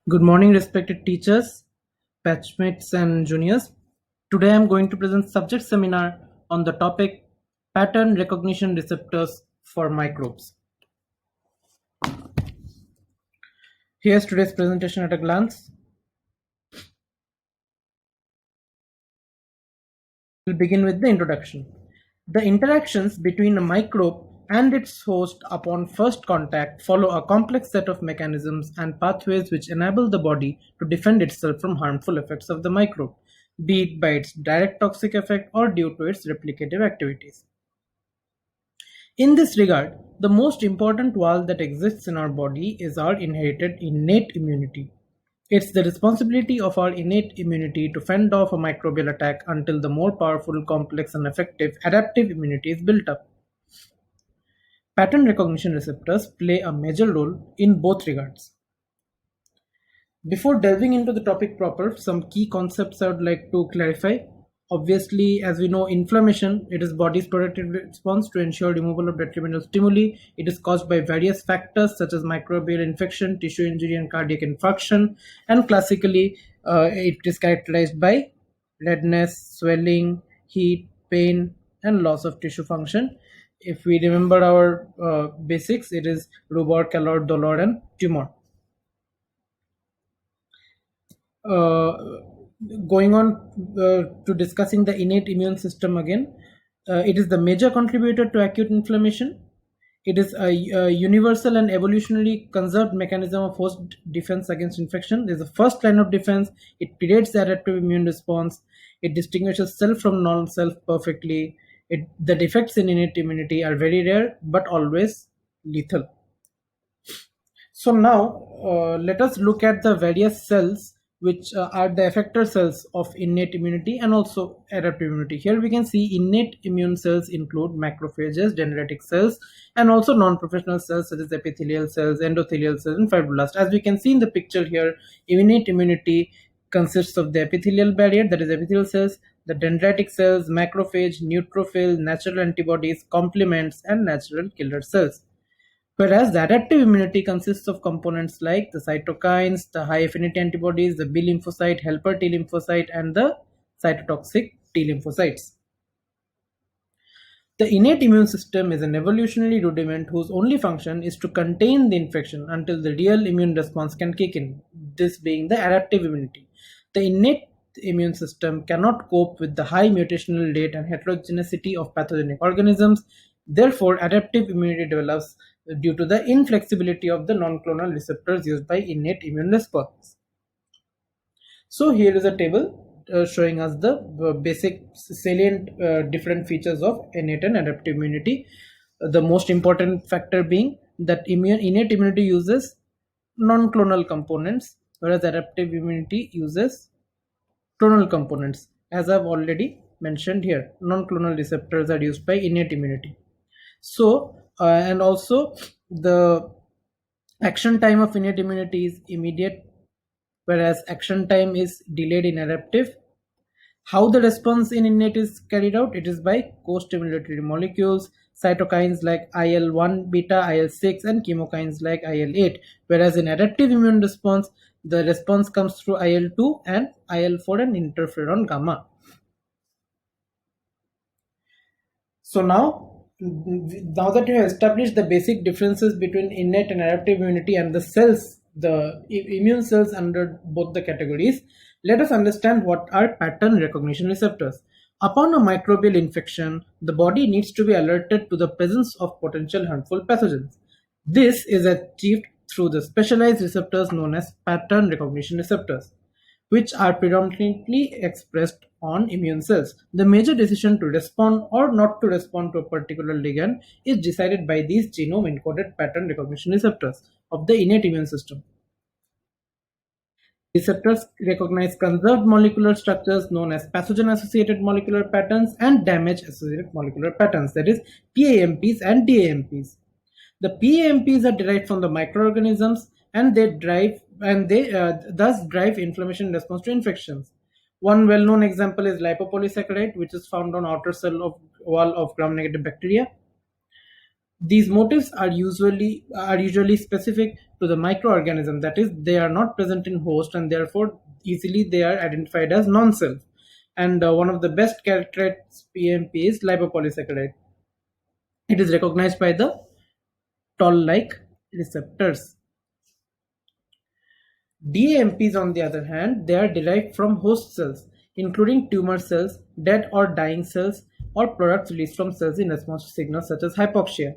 Good morning, respected teachers, batchmates, and juniors. Today I am going to present subject seminar on the topic pattern recognition receptors for microbes. Here's today's presentation at a glance. We'll begin with the introduction. The interactions between a microbe and its host upon first contact follow a complex set of mechanisms and pathways which enable the body to defend itself from harmful effects of the microbe, be it by its direct toxic effect or due to its replicative activities. In this regard, the most important valve that exists in our body is our inherited innate immunity. It's the responsibility of our innate immunity to fend off a microbial attack until the more powerful, complex, and effective adaptive immunity is built up. Pattern recognition receptors play a major role in both regards. Before delving into the topic proper, some key concepts I would like to clarify. Obviously, as we know, inflammation, it is body's protective response to ensure removal of detrimental stimuli. It is caused by various factors such as microbial infection, tissue injury, and cardiac infarction. And classically, it is characterized by redness, swelling, heat, pain, and loss of tissue function. If we remember our basics, it is rubor, calor, dolor, and tumor. uh, Going on to discussing the innate immune system again, it is the major contributor to acute inflammation. It is a universal and evolutionarily conserved mechanism of host defense against infection. It is the first line of defense. It predates the adaptive immune response. It distinguishes self from non-self perfectly. The defects in innate immunity are very rare but always lethal. So now let us look at the various cells which are the effector cells of innate immunity and also adaptive immunity. Here we can see innate immune cells include macrophages, dendritic cells, and also non-professional cells such as epithelial cells, endothelial cells, and fibroblasts. As we can see in the picture here, innate immunity consists of the epithelial barrier, that is epithelial cells, the dendritic cells, macrophage, neutrophil, natural antibodies, complements, and natural killer cells. Whereas the adaptive immunity consists of components like the cytokines, the high affinity antibodies, the B lymphocyte, helper T lymphocyte, and the cytotoxic T lymphocytes. The innate immune system is an evolutionary rudiment whose only function is to contain the infection until the real immune response can kick in, this being the adaptive immunity. The innate immune system cannot cope with the high mutational rate and heterogeneity of pathogenic organisms. Therefore, adaptive immunity develops due to the inflexibility of the non-clonal receptors used by innate immune response. So here is a table showing us the basic salient different features of innate and adaptive immunity. The most important factor being that innate immunity uses non-clonal components, whereas adaptive immunity uses clonal components. As I've already mentioned here, non-clonal receptors are used by innate immunity. So, and also the action time of innate immunity is immediate, whereas action time is delayed in adaptive. How the response in innate is carried out? It is by co-stimulatory molecules, cytokines like IL-1 beta, IL-6, and chemokines like IL-8. Whereas in adaptive immune response, the response comes through IL-2 and IL-4 and interferon gamma. So now that we have established the basic differences between innate and adaptive immunity and the cells, the immune cells under both the categories, let us understand what are pattern recognition receptors. Upon a microbial infection, the body needs to be alerted to the presence of potential harmful pathogens. This is achieved through the specialized receptors known as pattern recognition receptors, which are predominantly expressed on immune cells. The major decision to respond or not to respond to a particular ligand is decided by these genome-encoded pattern recognition receptors of the innate immune system. Receptors recognize conserved molecular structures known as pathogen-associated molecular patterns and damage-associated molecular patterns, that is PAMPs and DAMPs. The PAMPs are derived from the microorganisms and they thus drive inflammation in response to infections. One well-known example is lipopolysaccharide, which is found on outer cell of wall of gram-negative bacteria. These motifs are usually specific to the microorganism, that is, they are not present in host and therefore easily they are identified as non-self. And one of the best characterized PMP is lipopolysaccharide. It is recognized by the toll-like receptors. DAMPs, on the other hand, they are derived from host cells, including tumor cells, dead or dying cells, or products released from cells in response to signals such as hypoxia.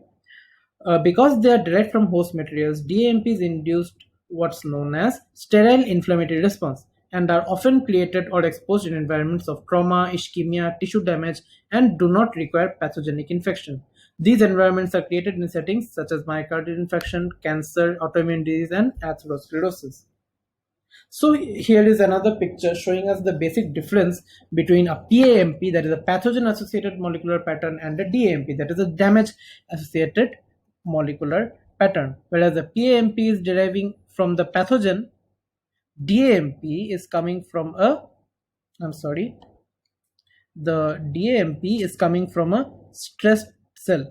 Because they are derived from host materials, DAMPs induced what's known as sterile inflammatory response and are often created or exposed in environments of trauma, ischemia, tissue damage, and do not require pathogenic infection. These environments are created in settings such as myocardial infarction, cancer, autoimmune disease, and atherosclerosis. So here is another picture showing us the basic difference between a PAMP, that is a pathogen associated molecular pattern, and a DAMP, that is a damage associated molecular pattern. Whereas the PAMP is deriving from the pathogen, DAMP is coming from a, I'm sorry, the DAMP is coming from a stressed cell.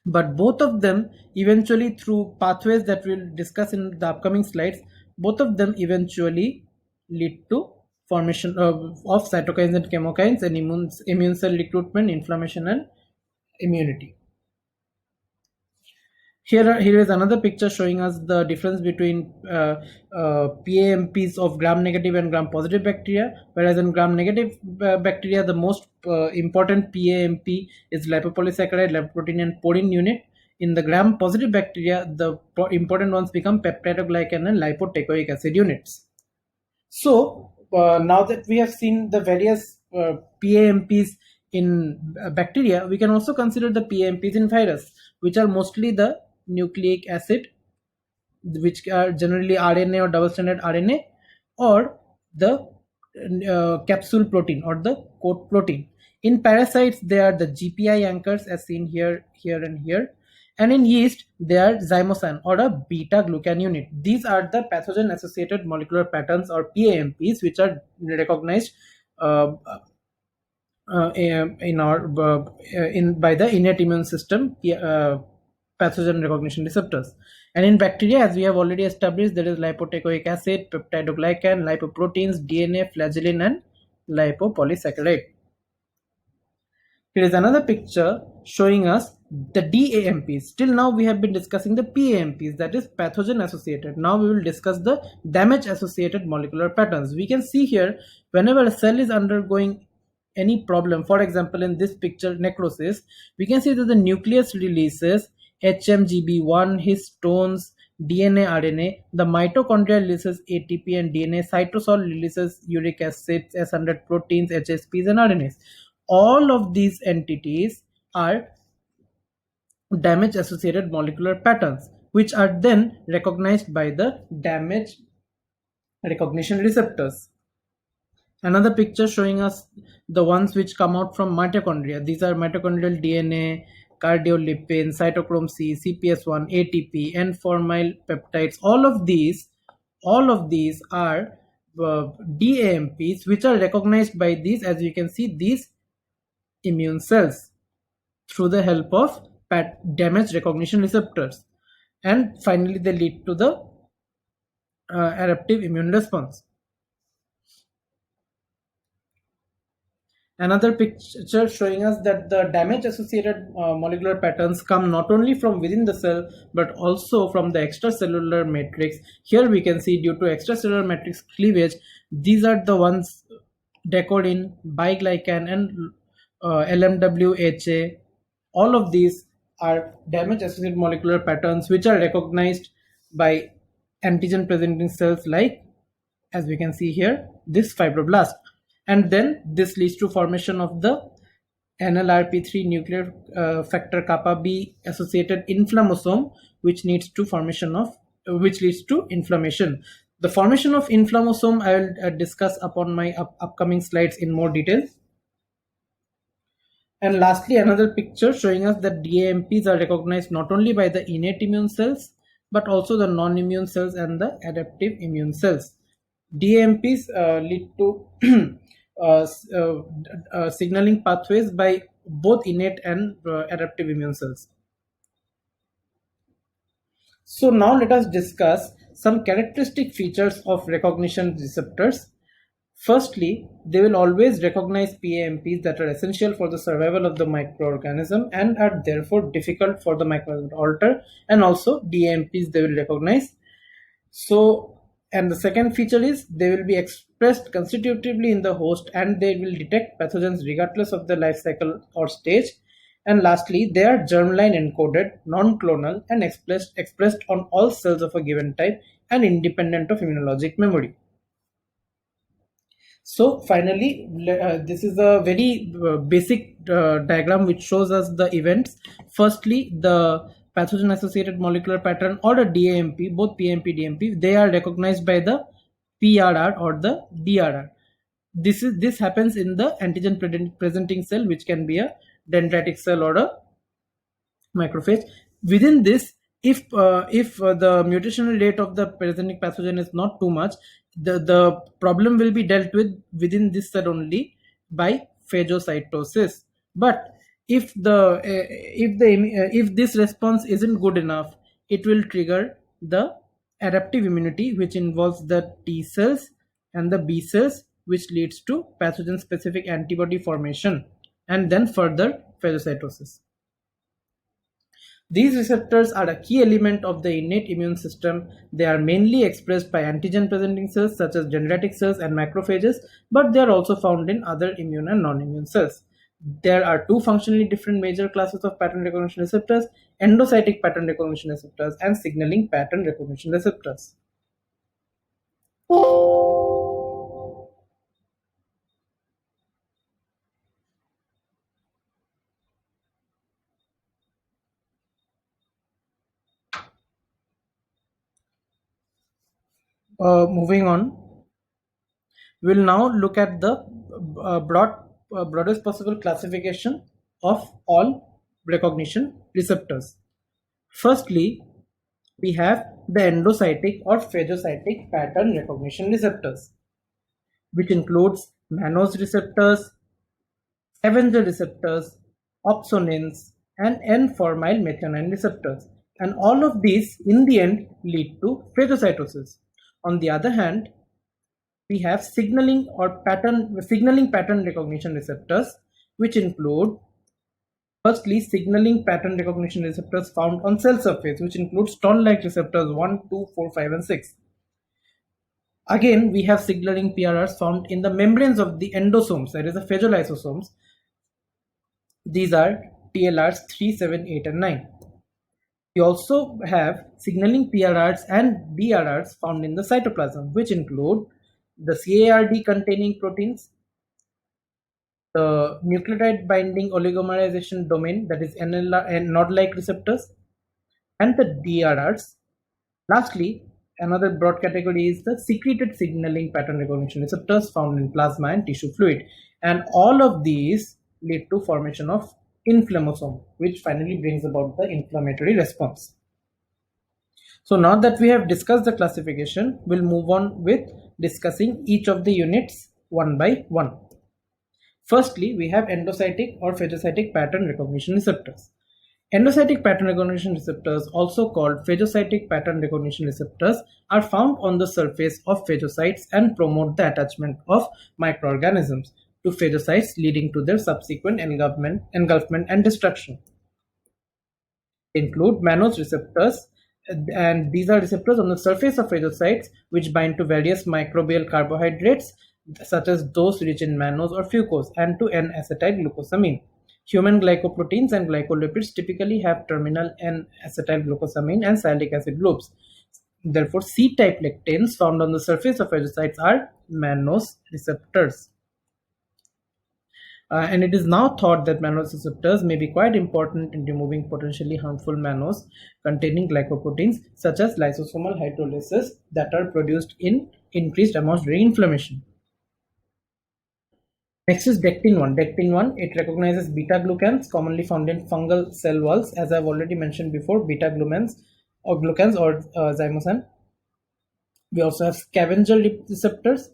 But both of them eventually, through pathways that we'll discuss in the upcoming slides, both of them eventually lead to formation of cytokines and chemokines and immune cell recruitment, inflammation, and immunity. Here is another picture showing us the difference between PAMPs of gram-negative and gram-positive bacteria. Whereas in gram-negative bacteria, the most important PAMP is lipopolysaccharide, lipoprotein, and porine unit. In the gram-positive bacteria, the important ones become peptidoglycan and lipoteichoic acid units. So now that we have seen the various PAMPs in bacteria, we can also consider the PAMPs in virus, which are mostly the nucleic acid, which are generally RNA or double-stranded RNA, or the capsule protein or the coat protein. In parasites, they are the GPI anchors as seen here, here, and here. And in yeast, they are zymosan or a beta glucan unit. These are the pathogen associated molecular patterns or PAMPs, which are recognized in our in by the innate immune system pathogen recognition receptors. And in bacteria, as we have already established, there is lipoteichoic acid, peptidoglycan, lipoproteins, DNA, flagellin, and lipopolysaccharide. Here is another picture showing us the DAMPs. Till now we have been discussing the PAMPs, that is pathogen associated. Now we will discuss the damage associated molecular patterns. We can see here, whenever a cell is undergoing any problem, for example in this picture necrosis, we can see that the nucleus releases HMGB1, histones, DNA, RNA. The mitochondria releases ATP and DNA. Cytosol releases uric acid, S100 proteins, HSPs, and RNAs. All of these entities are damage associated molecular patterns, which are then recognized by the damage recognition receptors. Another picture showing us the ones which come out from mitochondria. These are mitochondrial DNA, cardiolipin, cytochrome C, CPS1, ATP, N-formyl peptides. All of these are DAMPs, which are recognized by these, as you can see, these immune cells through the help of damage recognition receptors. And finally, they lead to the adaptive immune response. Another picture showing us that the damage associated molecular patterns come not only from within the cell but also from the extracellular matrix. Here we can see, due to extracellular matrix cleavage, these are the ones decodin, biglycan, and LMWHA. All of these are damage associated molecular patterns which are recognized by antigen presenting cells, like, as we can see here, this fibroblast. And then this leads to formation of the NLRP3 nuclear factor kappa B associated inflammasome, which leads to inflammation. The formation of inflammasome I will discuss upon my upcoming slides in more detail. And lastly, another picture showing us that DAMPs are recognized not only by the innate immune cells but also the non-immune cells and the adaptive immune cells. DAMPs lead to signaling pathways by both innate and adaptive immune cells. So now let us discuss some characteristic features of recognition receptors. Firstly, they will always recognize PAMPs that are essential for the survival of the microorganism and are therefore difficult for the microorganism to alter, and also DAMPs they will recognize. So, and the second feature is they will be expressed constitutively in the host and they will detect pathogens regardless of the life cycle or stage. And lastly, they are germline encoded, non-clonal, and expressed on all cells of a given type and independent of immunologic memory. So finally, this is a very basic diagram which shows us the events. Firstly, the pathogen associated molecular pattern or the DAMP, both PMP, DMP, they are recognized by the PRR or the DRR. This happens in the antigen presenting cell, which can be a dendritic cell or a macrophage. Within this, if the mutational rate of the parasitic pathogen is not too much, the problem will be dealt with within this cell only by phagocytosis. But if this response isn't good enough, it will trigger the adaptive immunity, which involves the T cells and the B cells, which leads to pathogen specific antibody formation and then further phagocytosis. These receptors are a key element of the innate immune system. They are mainly expressed by antigen-presenting cells such as dendritic cells and macrophages, but they are also found in other immune and non-immune cells. There are two functionally different major classes of pattern recognition receptors: endocytic pattern recognition receptors and signaling pattern recognition receptors. Moving on, we'll now look at the broadest possible classification of all recognition receptors. Firstly, we have the endocytic or phagocytic pattern recognition receptors, which includes mannose receptors, scavenger receptors, opsonins, and N-formyl methionine receptors. And all of these, in the end, lead to phagocytosis. On the other hand, we have signaling pattern recognition receptors, which include firstly signaling pattern recognition receptors found on cell surface, which includes toll-like receptors 1, 2, 4, 5, and 6. Again, we have signaling PRRs found in the membranes of the endosomes, that is the phagolysosomes. These are TLRs 3, 7, 8, and 9. We also have signaling PRRs and DRRs found in the cytoplasm, which include the CARD containing proteins, the nucleotide binding oligomerization domain, that is NLR and NOD-like receptors, and the DRRs. Lastly, another broad category is the secreted signaling pattern recognition receptors found in plasma and tissue fluid. And all of these lead to formation of inflammasome, which finally brings about the inflammatory response. So now that we have discussed the classification, we'll move on with discussing each of the units one by one. Firstly, we have endocytic or phagocytic pattern recognition receptors. Endocytic pattern recognition receptors, also called phagocytic pattern recognition receptors, are found on the surface of phagocytes and promote the attachment of microorganisms to phagocytes, leading to their subsequent engulfment and destruction. They include mannose receptors, and these are receptors on the surface of phagocytes which bind to various microbial carbohydrates such as those rich in mannose or fucose and to N-acetylglucosamine. Human glycoproteins and glycolipids typically have terminal N-acetylglucosamine and sialic acid loops. Therefore, C-type lectins found on the surface of phagocytes are mannose receptors. And it is now thought that mannose receptors may be quite important in removing potentially harmful mannose containing glycoproteins such as lysosomal hydrolysis that are produced in increased amounts during inflammation. Next is dectin 1. Dectin 1, it recognizes beta glucans commonly found in fungal cell walls, as I've already mentioned before, beta glucans or zymosan. We also have scavenger receptors.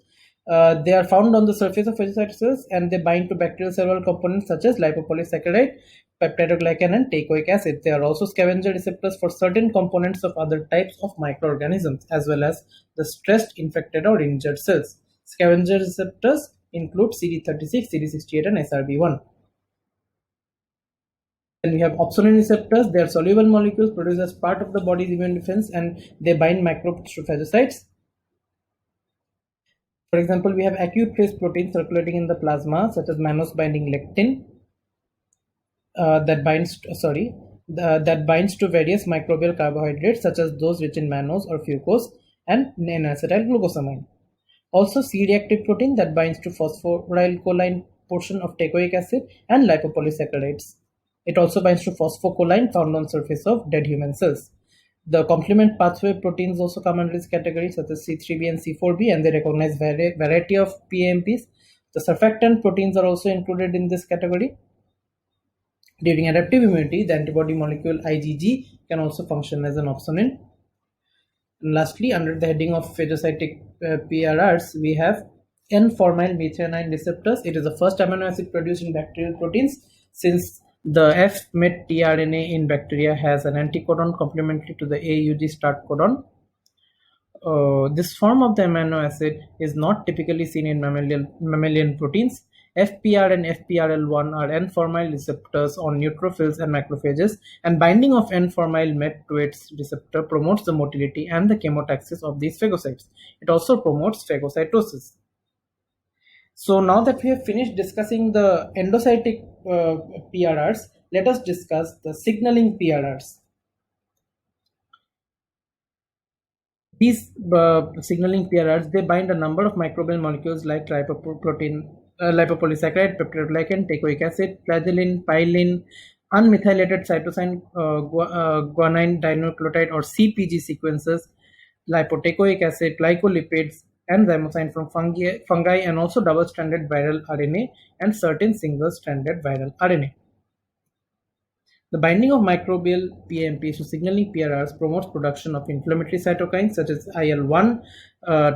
They are found on the surface of phagocyte cells and they bind to bacterial cellular components such as lipopolysaccharide, peptidoglycan, and teichoic acid. They are also scavenger receptors for certain components of other types of microorganisms as well as the stressed, infected, or injured cells. Scavenger receptors include CD36, CD68, and SRB1. Then we have opsonine receptors. They are soluble molecules produced as part of the body's immune defense and they bind microbes to phagocytes. For example, we have acute phase proteins circulating in the plasma, such as mannose binding lectin, that binds to various microbial carbohydrates, such as those rich in mannose or fucose and N-acetylglucosamine. Also, C-reactive protein that binds to phosphorylcholine portion of teichoic acid and lipopolysaccharides. It also binds to phosphocholine found on surface of dead human cells. The complement pathway proteins also come under this category, such as C3b and C4b, and they recognize variety of PAMPs. The surfactant proteins are also included in this category. During adaptive immunity, the antibody molecule IgG can also function as an opsonin. And lastly, under the heading of phagocytic PRRs, we have N-formyl methionine receptors. It is the first amino acid produced in bacterial proteins. Since the F-MET tRNA in bacteria has an anticodon complementary to the AUG start codon. This form of the amino acid is not typically seen in mammalian proteins. FPR and FPRL1 are N-formyl receptors on neutrophils and macrophages, and binding of N-formyl MET to its receptor promotes the motility and the chemotaxis of these phagocytes. It also promotes phagocytosis. So now that we have finished discussing the endocytic PRRs, let us discuss the signaling PRRs. These signaling PRRs, they bind a number of microbial molecules like lipoprotein, lipopolysaccharide, peptidoglycan, teichoic acid, flagellin, pyelin, unmethylated cytosine guanine dinucleotide or CpG sequences, lipoteichoic acid, glycolipids, and zymosyne from fungi, and also double-stranded viral RNA and certain single-stranded viral RNA. The binding of microbial PAMPs to signaling PRRs promotes production of inflammatory cytokines such as IL-1,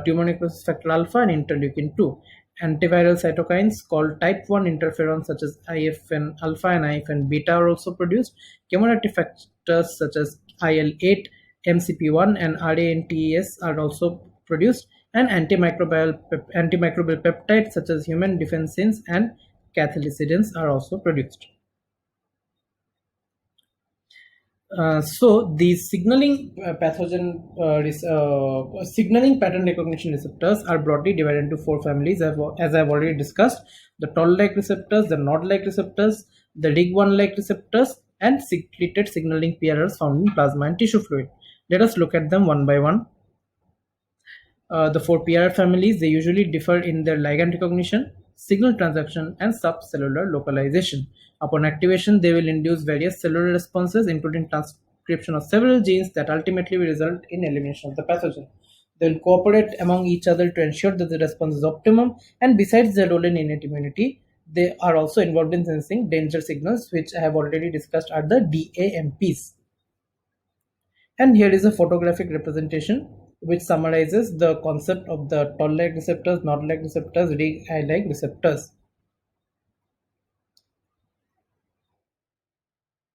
tumor necrosis factor alpha, and interleukin-2. Antiviral cytokines called type 1 interferons such as IFN alpha and IFN beta are also produced. Chemoreactive factors such as IL-8, MCP1, and RANTES are also produced, and antimicrobial peptides such as human defensins and cathelicidins are also produced. So these signaling signaling pattern recognition receptors are broadly divided into four families, as I've already discussed: the toll-like receptors, the nod-like receptors, the RIG1-like receptors, and secreted signaling PRRs found in plasma and tissue fluid. Let us look at them one by one. The four PRR families, they usually differ in their ligand recognition, signal transduction, and subcellular localization. Upon activation, they will induce various cellular responses, including transcription of several genes that ultimately will result in elimination of the pathogen. They will cooperate among each other to ensure that the response is optimum, and besides their role in innate immunity, they are also involved in sensing danger signals, which I have already discussed are the DAMPs. And here is a photographic representation which summarizes the concept of the toll-like receptors, nod-like receptors, RIG-I-like receptors.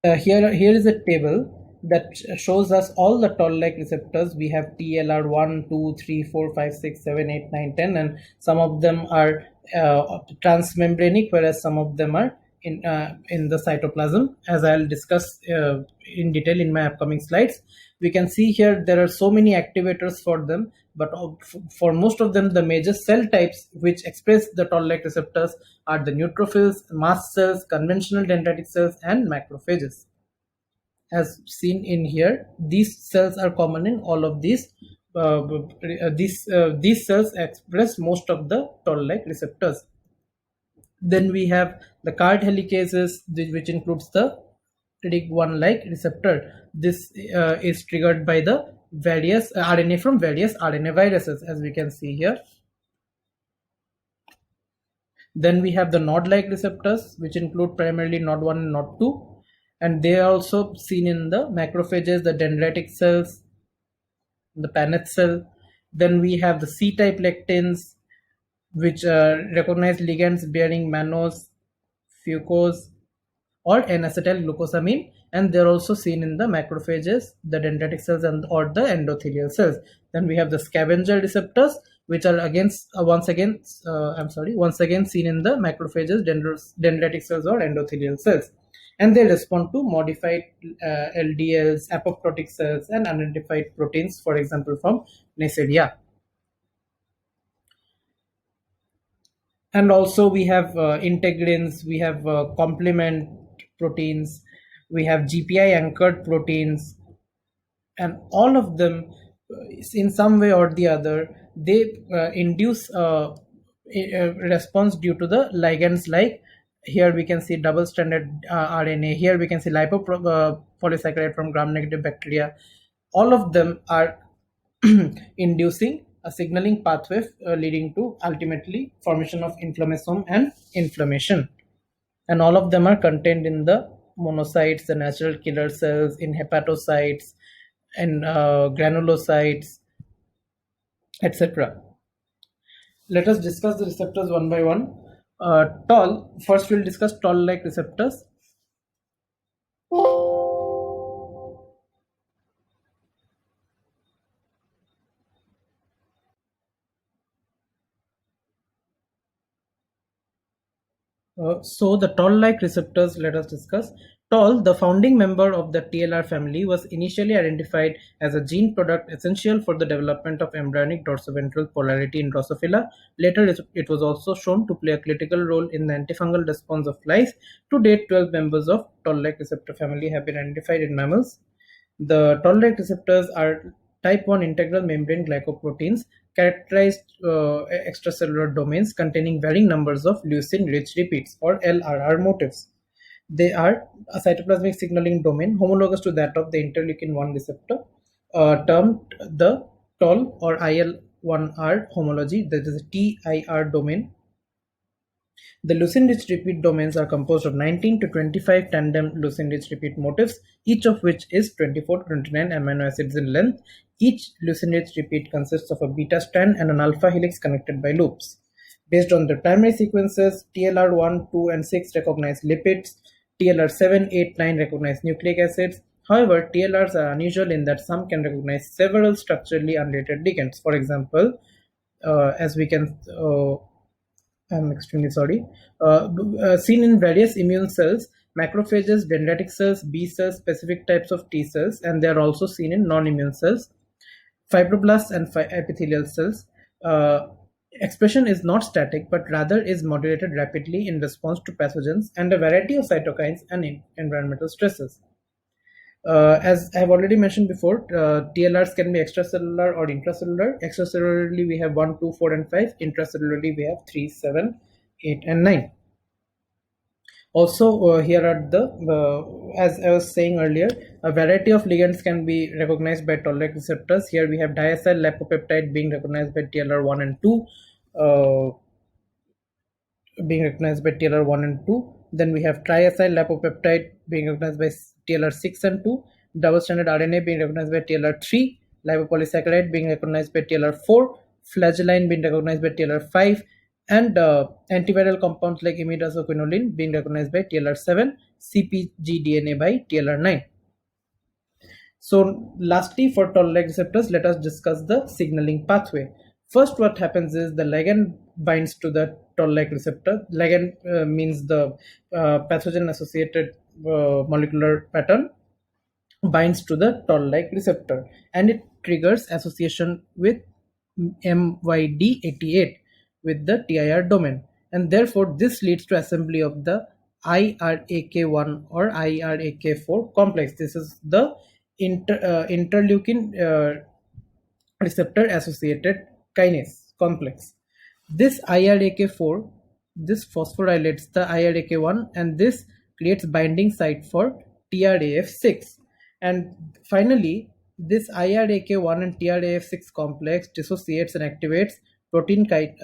Here is a table that shows us all the toll-like receptors. We have TLR 1, 2, 3, 4, 5, 6, 7, 8, 9, 10, and some of them are transmembranic, whereas some of them are in the cytoplasm, as I'll discuss in detail in my upcoming slides. We can see here there are so many activators for them, but for most of them, the major cell types which express the toll-like receptors are the neutrophils, mast cells, conventional dendritic cells, and macrophages. As seen in here, these cells are common in all of these. These cells express most of the toll-like receptors. Then we have the card helicases, which includes the RIG1-like receptor. This is triggered by the various RNA from various RNA viruses, as we can see here. Then we have the nod-like receptors, which include primarily nod1 and nod2, and they are also seen in the macrophages, the dendritic cells, the Paneth cell. Then we have the C-type lectins, which recognize ligands bearing mannose, fucose, or N-acetylglucosamine, and they're also seen in the macrophages, the dendritic cells, and or the endothelial cells. Then we have the scavenger receptors, which are once again seen in the macrophages, dendritic cells, or endothelial cells, and they respond to modified LDLs, apoptotic cells, and unidentified proteins, for example, from Neisseria. And also we have integrins, we have complement proteins, we have GPI anchored proteins, and all of them, in some way or the other, they induce a response due to the ligands. Like here we can see double stranded RNA, here we can see lipopolysaccharide from gram negative bacteria. All of them are inducing a signaling pathway leading to ultimately formation of inflammasome and inflammation, and all of them are contained in the monocytes, the natural killer cells, in hepatocytes, and granulocytes, etc. Let us discuss the receptors one by one. Toll. First, we'll discuss toll-like receptors. So the toll-like receptors, let us discuss. Toll, the founding member of the TLR family, was initially identified as a gene product essential for the development of embryonic dorsoventral polarity in Drosophila. Later, it was also shown to play a critical role in the antifungal response of lice. To date, 12 members of toll-like receptor family have been identified in mammals. The toll-like receptors are type 1 integral membrane glycoproteins, characterized extracellular domains containing varying numbers of leucine-rich repeats, or LRR motifs. They are a cytoplasmic signaling domain homologous to that of the interleukin-1 receptor, termed the TOL or IL-1R homology, that is a TIR domain. The leucine-rich repeat domains are composed of 19 to 25 tandem leucine-rich repeat motifs, each of which is 24 to 29 amino acids in length. Each leucine-rich repeat consists of a beta strand and an alpha helix connected by loops. Based on their primary sequences, TLR1, 2, and 6 recognize lipids, TLR7, 8, 9 recognize nucleic acids. However, TLRs are unusual in that some can recognize several structurally unrelated ligands. For example, as we can I'm extremely sorry. Seen in various immune cells, macrophages, dendritic cells, B cells, specific types of T cells, and they are also seen in non-immune cells, fibroblasts, and epithelial cells. Expression is not static, but rather is modulated rapidly in response to pathogens and a variety of cytokines and environmental stresses. As I have already mentioned before, TLRs can be extracellular or intracellular. Extracellularly, we have 1, 2, 4, and 5. Intracellularly, we have 3, 7, 8, and 9. Also, here are as I was saying earlier, a variety of ligands can be recognized by toll-like receptors. Here we have diacyl lipopeptide being recognized by TLR1 and 2. Being recognized by TLR1 and 2. Then we have triacyl lipopeptide being recognized by TLR6 and 2. Double-stranded RNA being recognized by TLR3. Lipopolysaccharide being recognized by TLR4. Flagellin being recognized by TLR5. And antiviral compounds like imidazoquinoline being recognized by TLR7. CpG-DNA by TLR9. So lastly, for toll-like receptors, let us discuss the signaling pathway. First, what happens is the ligand binds to the toll-like receptor. Ligand means the pathogen-associated molecular pattern binds to the toll-like receptor, and it triggers association with MYD88 with the TIR domain, and therefore this leads to assembly of the IRAK1 or IRAK4 complex. This is the interleukin receptor associated kinase complex. This IRAK4, this phosphorylates the IRAK1, and this creates binding site for TRAF6. And finally, this IRAK1 and TRAF6 complex dissociates and activates protein kinase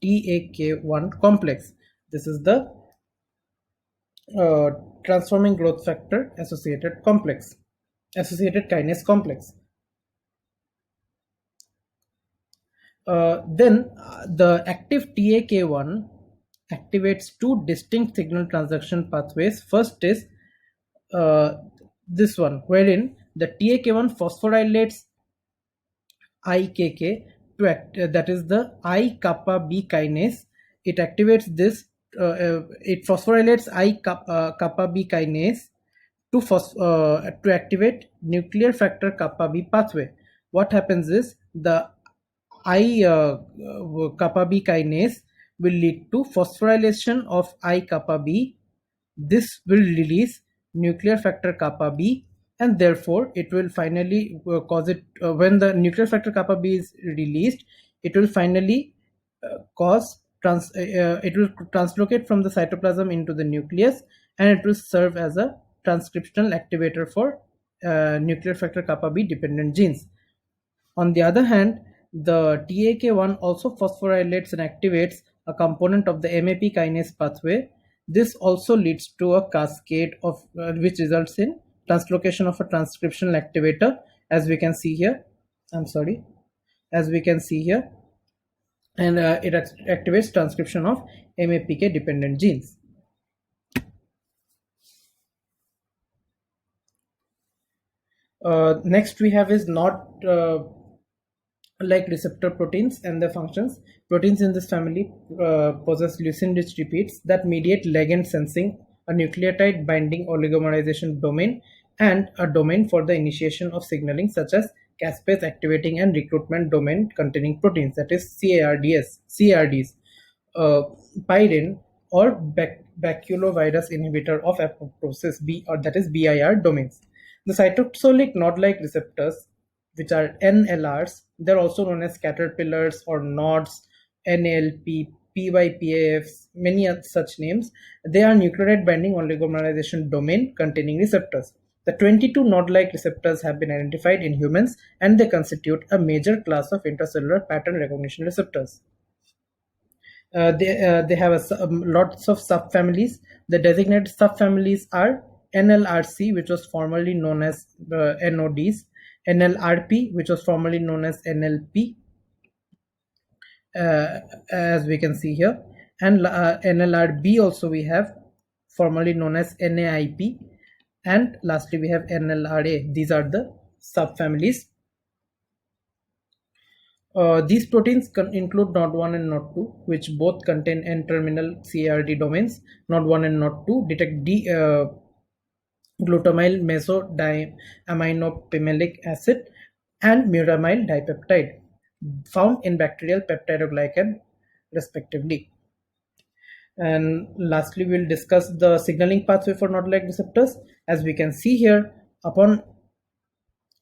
TAK1 complex. This is the transforming growth factor associated kinase complex. Then the active TAK1 activates two distinct signal transduction pathways. First is uh, this one, wherein the TAK1 phosphorylates IKK to that is the I kappa B kinase. It activates this. It phosphorylates kappa B kinase to activate nuclear factor kappa B pathway. What happens is the kappa B kinase will lead to phosphorylation of I kappa B. This will release nuclear factor kappa B, and therefore it will finally cause it when the nuclear factor kappa B is released, it will finally it will translocate from the cytoplasm into the nucleus, and it will serve as a transcriptional activator for nuclear factor kappa B dependent genes. On the other hand, the TAK1 also phosphorylates and activates a component of the MAP kinase pathway. This also leads to a cascade of which results in translocation of a transcriptional activator, as we can see here. I'm sorry, as we can see here, and it activates transcription of MAPK dependent genes. Next we have is not like receptor proteins and their functions. Proteins in this family possess leucine-rich repeats that mediate ligand sensing, a nucleotide binding oligomerization domain, and a domain for the initiation of signaling such as caspase activating and recruitment domain containing proteins, that is CARDs, uh, pyrin or baculovirus inhibitor of apoptosis B, or that is BIR domains. The cytosolic node-like receptors, which are NLRs, they're also known as caterpillars or nodes, NALP, PYPAFs, many such names. They are nucleotide binding oligomerization domain containing receptors. The 22 node-like receptors have been identified in humans, and they constitute a major class of intracellular pattern recognition receptors. They have lots of subfamilies. The designated subfamilies are NLRC, which was formerly known as NODs, NLRP, which was formerly known as NLP, as we can see here, and NLRB also we have, formerly known as NAIP, and lastly we have NLRA. These are the subfamilies. These proteins include NOD1 and NOD2, which both contain N-terminal CARD domains. NOD1 and NOD2 detect glutamyl mesoaminopimellic acid and muramyl dipeptide found in bacterial peptidoglycan respectively. And lastly, we'll discuss the signaling pathway for node-like receptors. As we can see here, upon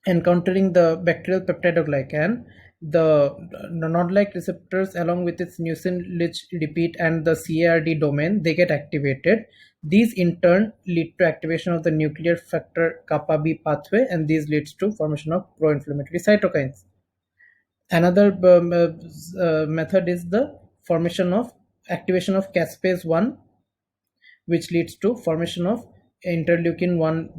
encountering the bacterial peptidoglycan, the node-like receptors along with its mucin-rich repeat and the CARD domain, they get activated. These in turn lead to activation of the nuclear factor kappa B pathway, and these leads to formation of pro-inflammatory cytokines. Another method is the formation of activation of caspase 1, which leads to formation of interleukin 1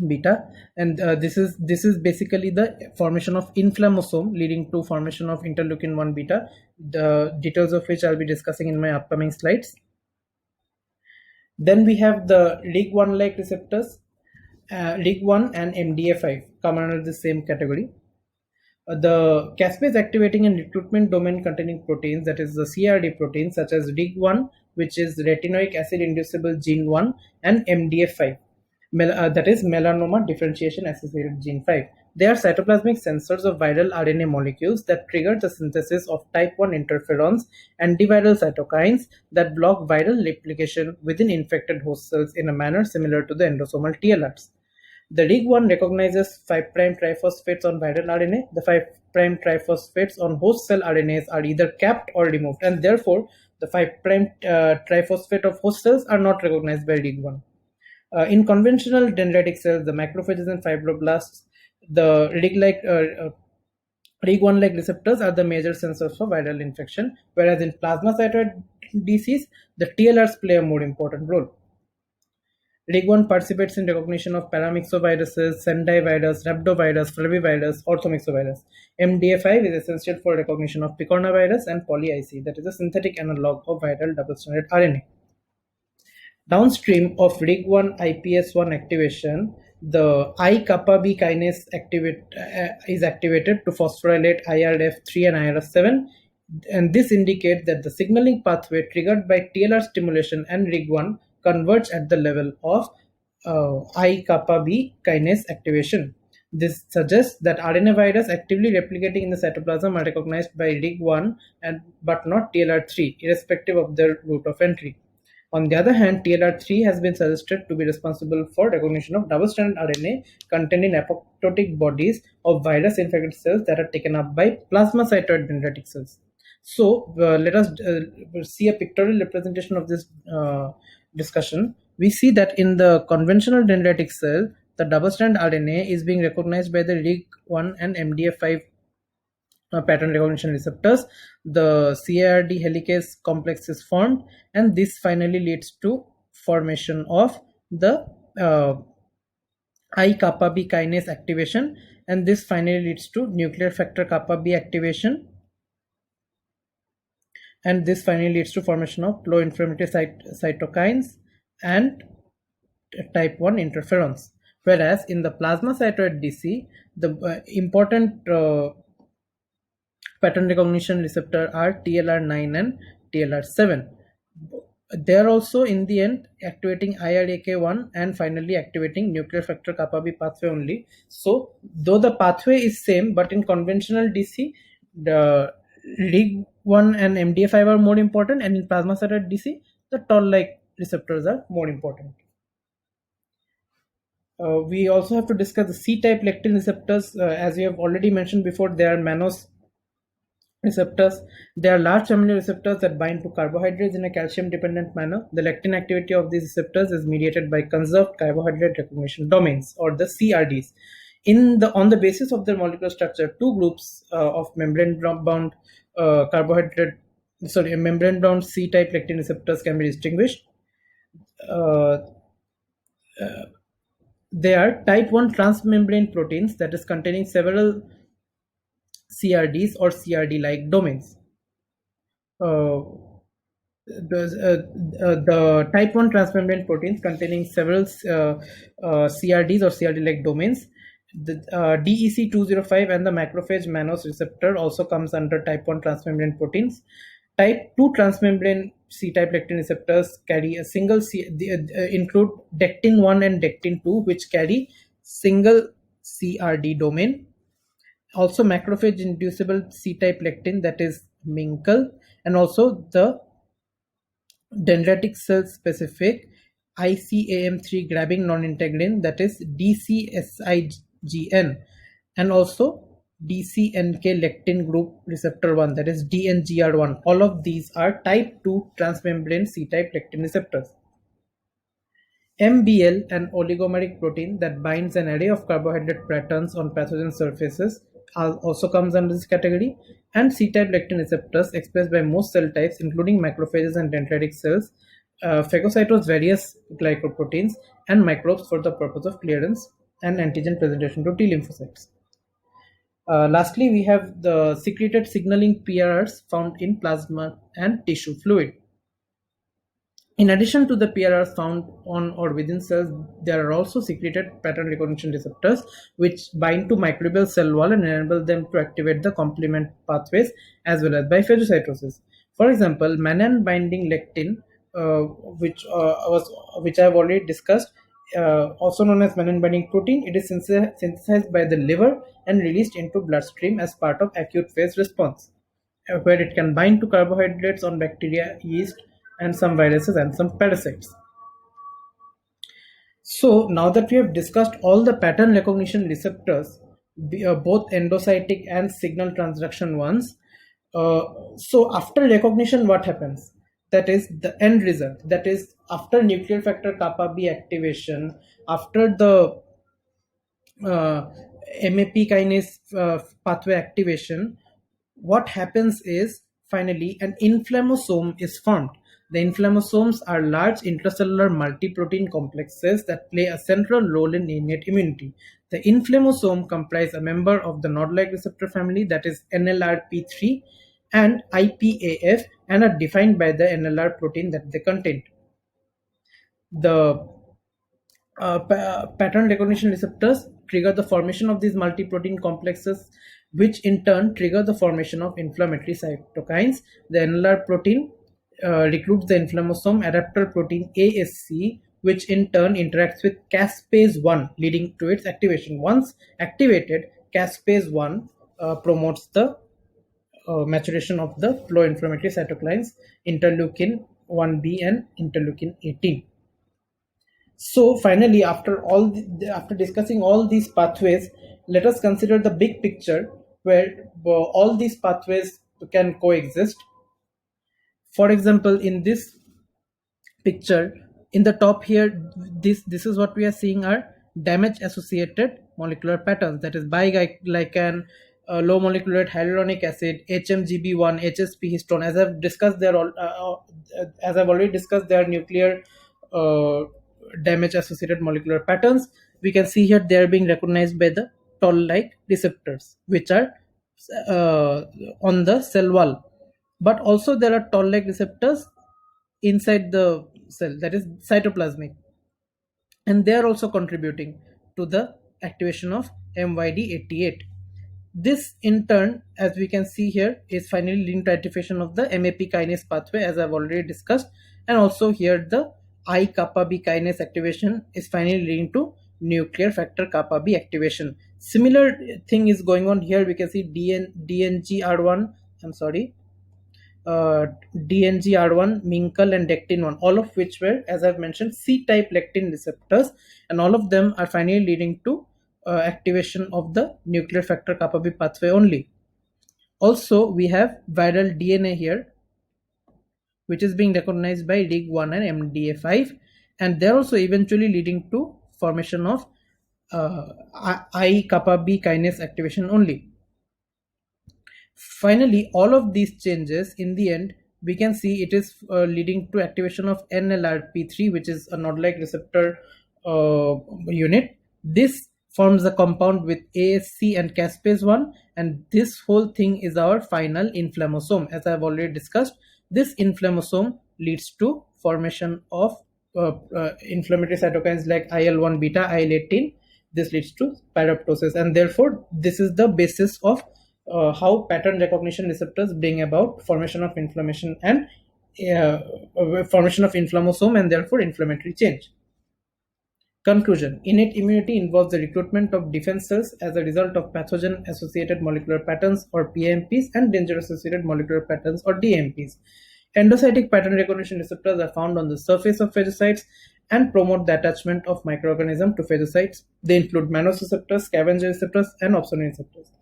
beta, and this is basically the formation of inflammasome leading to formation of interleukin 1 beta, the details of which I'll be discussing in my upcoming slides. Then we have the RIG1 like receptors. RIG1 and MDA5 come under the same category. The caspase activating and recruitment domain containing proteins, that is the CRD proteins, such as RIG1, which is retinoic acid inducible gene 1, and MDA5, that is melanoma differentiation associated gene 5. They are cytoplasmic sensors of viral RNA molecules that trigger the synthesis of type 1 interferons and antiviral cytokines that block viral replication within infected host cells in a manner similar to the endosomal TLRs. The RIG1 recognizes 5' triphosphates on viral RNA. The 5' triphosphates on host cell RNAs are either capped or removed, and therefore the 5' triphosphate of host cells are not recognized by RIG1. In conventional dendritic cells, the macrophages and fibroblasts, the RIG1-like receptors are the major sensors for viral infection, whereas in plasmacytoid disease, the TLRs play a more important role. RIG1 participates in recognition of paramyxoviruses, Sendai virus, rhabdovirus, flavivirus, orthomyxovirus. MDA5 is essential for recognition of picornavirus and poly-IC, that is a synthetic analog of viral double-stranded RNA. Downstream of RIG1 IPS1 activation, the I-kappa B kinase is activated to phosphorylate IRF3 and IRF7, and this indicates that the signaling pathway triggered by TLR stimulation and RIG1 converge at the level of I-kappa B kinase activation. This suggests that RNA virus actively replicating in the cytoplasm are recognized by RIG1 but not TLR3, irrespective of their route of entry. On the other hand, TLR3 has been suggested to be responsible for recognition of double-stranded RNA contained in apoptotic bodies of virus-infected cells that are taken up by plasmacytoid dendritic cells. So, let us see a pictorial representation of this discussion. We see that in the conventional dendritic cell, the double-stranded RNA is being recognized by the RIG1 and MDA5 pattern recognition receptors. The CARD helicase complex is formed, and this finally leads to formation of the I-kappa B kinase activation, and this finally leads to nuclear factor kappa B activation, and this finally leads to formation of low inflammatory cytokines and type 1 interferons. Whereas in the plasmacytoid DC, the important pattern recognition receptor are TLR9 and TLR7. They are also in the end activating IRAK1 and finally activating nuclear factor kappa B pathway only. So though the pathway is same, but in conventional DC, the RIG1 and MDA5 are more important, and in plasmacytoid DC, the toll-like receptors are more important. We also have to discuss the C-type lectin receptors. As we have already mentioned before, they are mannose receptors. They are large family receptors that bind to carbohydrates in a calcium-dependent manner. The lectin activity of these receptors is mediated by conserved carbohydrate recognition domains, or the CRDs. On the basis of their molecular structure, two groups of membrane-bound membrane-bound C-type lectin receptors can be distinguished. They are type 1 transmembrane proteins, that is containing several CRDs or CRD-like domains. The type 1 transmembrane proteins containing several CRDs or CRD-like domains. The DEC205 and the macrophage mannose receptor also comes under type 1 transmembrane proteins. Type 2 transmembrane C-type lectin receptors carry a single include dectin-1 and dectin-2, which carry single CRD domain. Also macrophage inducible C-type lectin, that is MINCL, and also the dendritic cell specific ICAM3 grabbing non-integrin, that is DCSIGN, and also DCNK lectin group receptor 1, that is DNGR1. All of these are type 2 transmembrane C-type lectin receptors. MBL, an oligomeric protein that binds an array of carbohydrate patterns on pathogen surfaces, also comes under this category. And C-type lectin receptors expressed by most cell types, including macrophages and dendritic cells, phagocytose various glycoproteins and microbes for the purpose of clearance and antigen presentation to T lymphocytes. Lastly, we have the secreted signaling PRRs found in plasma and tissue fluid. In addition to the PRRs found on or within cells, there are also secreted pattern recognition receptors which bind to microbial cell wall and enable them to activate the complement pathways as well as by phagocytosis. For example, Mannan binding lectin, which I have already discussed, also known as Mannan binding protein, it is synthesized by the liver and released into bloodstream as part of acute phase response, where it can bind to carbohydrates on bacteria, yeast, and some viruses and some parasites. So now that we have discussed all the pattern recognition receptors, both endocytic and signal transduction ones, so after recognition, what happens? That is the end result. That is after nuclear factor kappa B activation, after the MAP kinase pathway activation, what happens is finally an inflammasome is formed. The inflammasomes are large intracellular multi-protein complexes that play a central role in innate immunity. The inflammasome comprise a member of the node-like receptor family, that is NLRP3 and IPAF, and are defined by the NLR protein that they contain. The pattern recognition receptors trigger the formation of these multi-protein complexes, which in turn trigger the formation of inflammatory cytokines. The NLR protein recruits the inflammasome adapter protein ASC, which in turn interacts with caspase 1, leading to its activation. Once activated, caspase 1 promotes the maturation of the pro-inflammatory cytokines interleukin 1b and interleukin 18. So finally, after discussing all these pathways, let us consider the big picture where all these pathways can coexist. For example, in this picture, in the top here, this is what we are seeing are damage associated molecular patterns, that is biglycan, low molecular weight hyaluronic acid, HMGB1, HSP histone. As I've already discussed, they are nuclear damage associated molecular patterns. We can see here they are being recognized by the toll-like receptors, which are uh, on the cell wall. But also there are toll-like receptors inside the cell, that is cytoplasmic, and they are also contributing to the activation of MYD88. This in turn, as we can see here, is finally leading to activation of the MAP kinase pathway, as I've already discussed, and also here the I kappa B kinase activation is finally leading to nuclear factor kappa B activation. Similar thing is going on here. We can see DNGR1, I'm sorry, DNGR1, Minkel, and Dectin1, all of which were, as I've mentioned, C-type lectin receptors, and all of them are finally leading to activation of the nuclear factor kappa B pathway only. Also, we have viral DNA here, which is being recognized by RIG1 and MDA5, and they're also eventually leading to formation of I kappa B kinase activation only. Finally, all of these changes in the end, we can see it is leading to activation of NLRP3, which is a node-like receptor unit. This forms a compound with ASC and caspase 1, and this whole thing is our final inflammasome. As I have already discussed, this inflammasome leads to formation of inflammatory cytokines like IL-1 beta, IL-18. This leads to pyroptosis, and therefore this is the basis of how pattern recognition receptors bring about formation of inflammation and formation of inflammasome, and therefore inflammatory change. Conclusion: innate immunity involves the recruitment of defense cells as a result of pathogen associated molecular patterns, or PAMPs, and danger associated molecular patterns, or DMPs. Endocytic pattern recognition receptors are found on the surface of phagocytes and promote the attachment of microorganisms to phagocytes. They include mannose receptors, scavenger receptors, and opsonine receptors.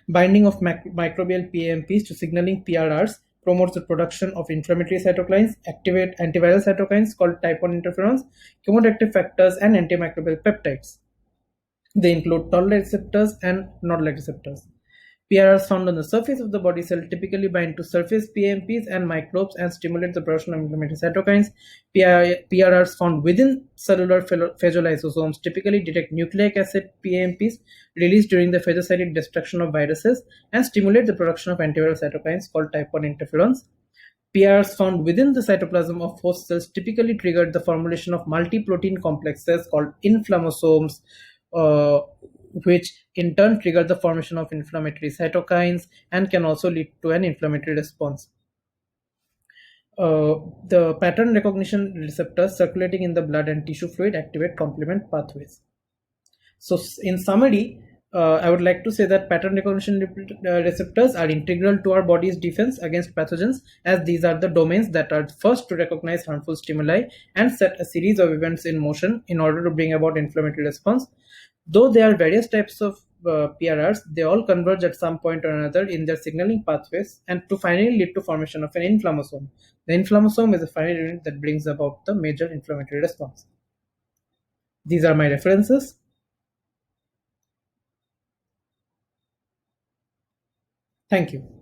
Binding of microbial PAMPs to signaling PRRs promotes the production of inflammatory cytokines, activate antiviral cytokines called type 1 interferons, chemoreactive factors, and antimicrobial peptides. They include toll-like receptors and node-like receptors. PRRs found on the surface of the body cell typically bind to surface PAMPs and microbes and stimulate the production of inflammatory cytokines. PRRs found within cellular phagolysosomes typically detect nucleic acid PAMPs released during the phagocytic destruction of viruses and stimulate the production of antiviral cytokines called type 1 interferons. PRRs found within the cytoplasm of host cells typically triggered the formulation of multi-protein complexes called inflammasomes, which in turn trigger the formation of inflammatory cytokines and can also lead to an inflammatory response. The pattern recognition receptors circulating in the blood and tissue fluid activate complement pathways. So in summary, I would like to say that pattern recognition receptors are integral to our body's defense against pathogens, as these are the domains that are first to recognize harmful stimuli and set a series of events in motion in order to bring about inflammatory response. Though there are various types of PRRs, they all converge at some point or another in their signaling pathways and to finally lead to formation of an inflammasome. The inflammasome is a final unit that brings about the major inflammatory response. These are my references. Thank you.